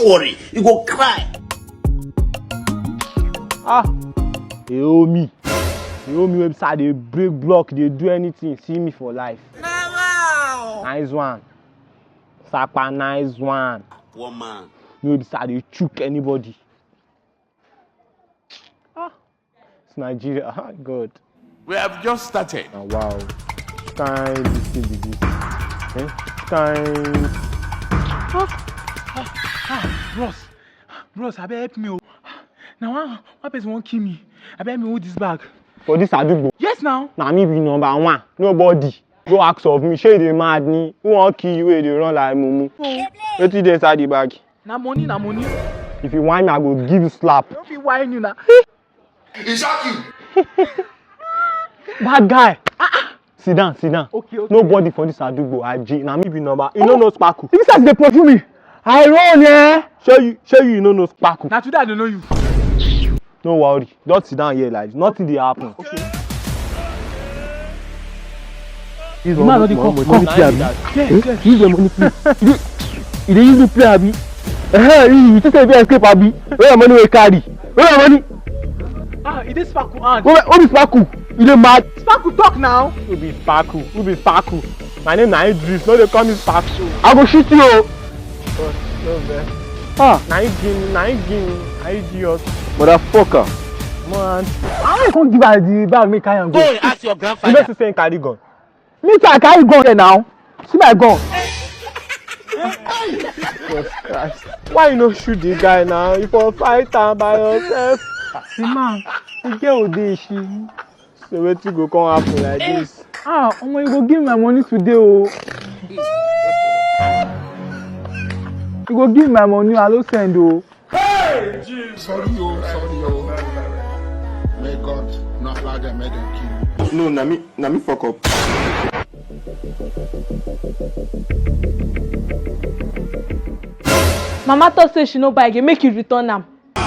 Don't worry, you go cry. They owe me. They owe me website, they break block, they do anything, see me for life. Never. Nice one. Sapa, nice one. One man. No website, they choke anybody. It's Nigeria. God. We have just started. Oh, wow. Kind this thing be this. Eh? Kind. Bros, I better help me. Now, one person won't kill me. I better me hold this bag. For this Adugbo? Yes, now. Now me be number one. Nobody. Go ask of me. Shey dey mad me. Who won't kill you wey dey run like mumu? Wetin dey inside the bag? Na money. If you whine me, I go give you slap. Don't be whining you now. He shock you. Bad guy. Sit down. Okay. Nobody for this Adugbo. Now me be number. You no sparkle. This is the pursue me. I run, yeah. Show you no sparkle. Now today I don't know you. No worry. Just sit down here like this. Nothing dey happen. Okay. This man no dey come play abi. Yes. Use the money play. You dey use the play abi. You think say you escape abi? Where your money wey carry? Where your money? It is Sparkle hand. Who be sparkle? You dey mad? Sparkle talk now. Who be sparkle? My name na Idris. No dey call me sparkle. I go shoot you o. No vex. Na him idiot. Motherfucker. Man. How you come give her the bag make carry am go? Go and ask your grandfather. You know say him carry gun. Me too, I carry gun here now. See my gun. Jesus Christ. Why you no shoot the guy now? You for fight am by yourself. See man, the girl dey she. So wetin go come happen like this? Omo, you go give my money today o. You go give my money, I no send o. Hey! Sorry, yo. May God not allow them, may them kill you. No, na me fuck up. Mama thought say she no buy again, make you return am. I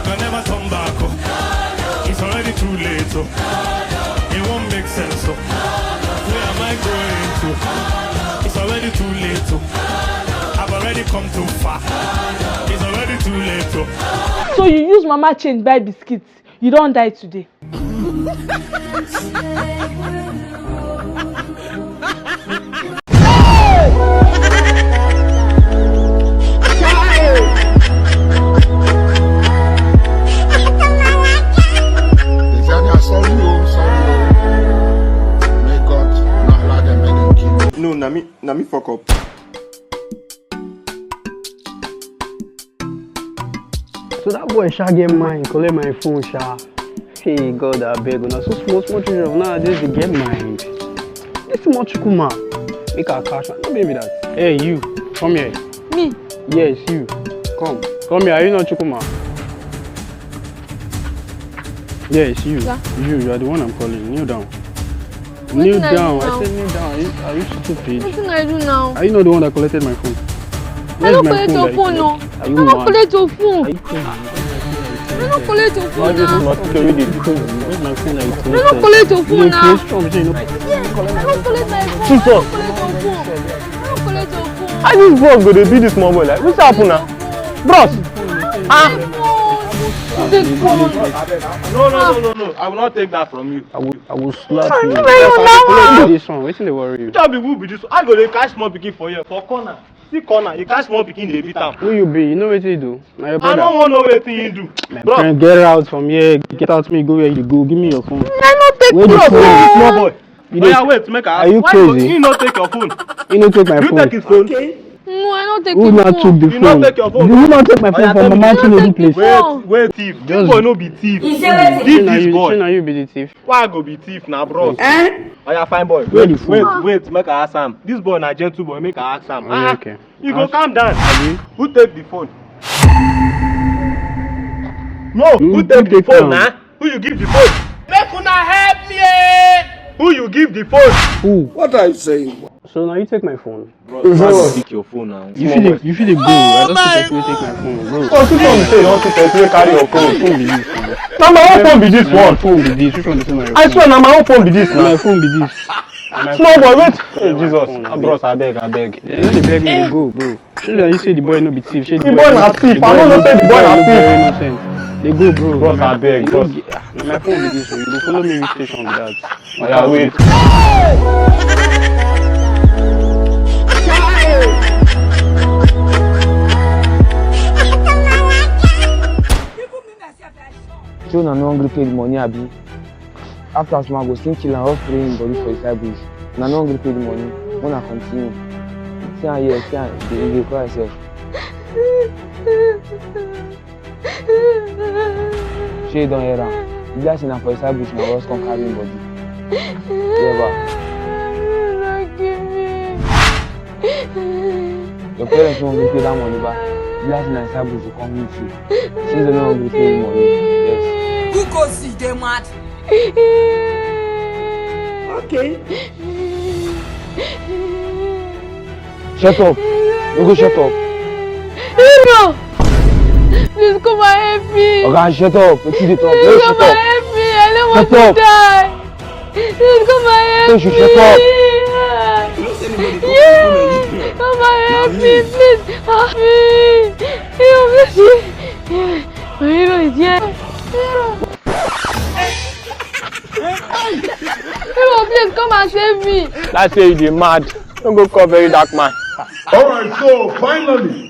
can never turn back. It's already too late. It won't make sense. Where am I going to? It's already too late. I've already come too far. It's already too late. So you use mama change buy biscuits. You don't die today. No, na me fuck up. So that boy sha get mine, collect my phone sha. Hey God, I beg una. So small children nowadays they get mind. This small chukuma, make her cash. No baby that. Hey you, come here. Me? Yes you. Come here. Are you not chukuma? Yes you. Yeah. You are the one I'm calling. Kneel down. Kneel down. I said kneel down. Are you stupid? What can I do now? Are you not the one that collected my phone? I don't collect your phone, no. I don't collect your phone. Are you crazy? I don't collect your phone now. Where's my phone that you collected? I don't collect your phone now. I don't collect my phone. I don't collect your phone. I don't collect your phone. How this boy go dey beat this small boy like? What's happen now? Bros! Take phone. No. I will not take that from you. will slap you. This one, wetin dey worry you? Tell me who be this one? I go dey catch small pikin for here for corner. See corner, you catch small pikin dey beat am. Who you be? You know wetin you do? Na your brother. I don't want to know wetin you do. My friend, get out from here. Get out me. Go where you go. Give me your phone. I don't take Where the phone? Small boy. Wait, make her ask. Are you crazy? You not take your phone. You no take my You phone. take his phone. No, I don't take Who your not phone. took the You phone? not take your phone. You not take my phone yeah, from Mama Chinedu place. Wait, thief. This boy no be thief. Thief this boy. Now you be the thief. Why I go be thief now, bro? Oya fine boy. Where the phone? Wait, make her ask am. This boy na gentle boy, make her ask am. Okay. You go calm down. Abi? Who take the phone? No, who take the phone, nah? Who you give the phone? Make una help me! Who you give the phone? Who? What are you saying? So now you take my phone. Bro, you take your phone now. You feel the go. I don't think you take my phone, bro. Oh, you don't take carry your phone. Phone be this. Now my own phone be this one. Phone be this. Which one is my phone? I swear now my own phone be this. My phone be this. Small boy, wait. Hey, Jesus. Bros, I beg. You know the beg me to go, bro. Shouldn't you say the boy no be thief? The boy na thief. I don't know say the boy na thief. They go, bro. Bros, I beg. Bros. My phone be this, so you go follow me reach station with that. Oh, yeah, wait. So na no gree pay the money abi. After small go still kill and off pray him body for inside bush. Na no gree pay the money. Wanna continue. See am here, see am dey cry yourself. Shey don hear am. The guy say na for inside bush na us come carry him body. Never. Your parents no gree pay that money back. The guy say na inside bush to come meet you. Since they no gree pay the money, yes. Who go see them mad? Okay. Shut up. You go shut up. No! Please come and help me. Okay, shut up. Let's see the talk. Please Let's come shut and up. help me. I don't want Shut to up. die. Please come and help Please, you shut up. me. Come and help me, please. Help me. Hero, please. My hero is here. Hero, please come and save me. That's say you dey mad. Don't go call VeryDarkMan. Alright, so finally,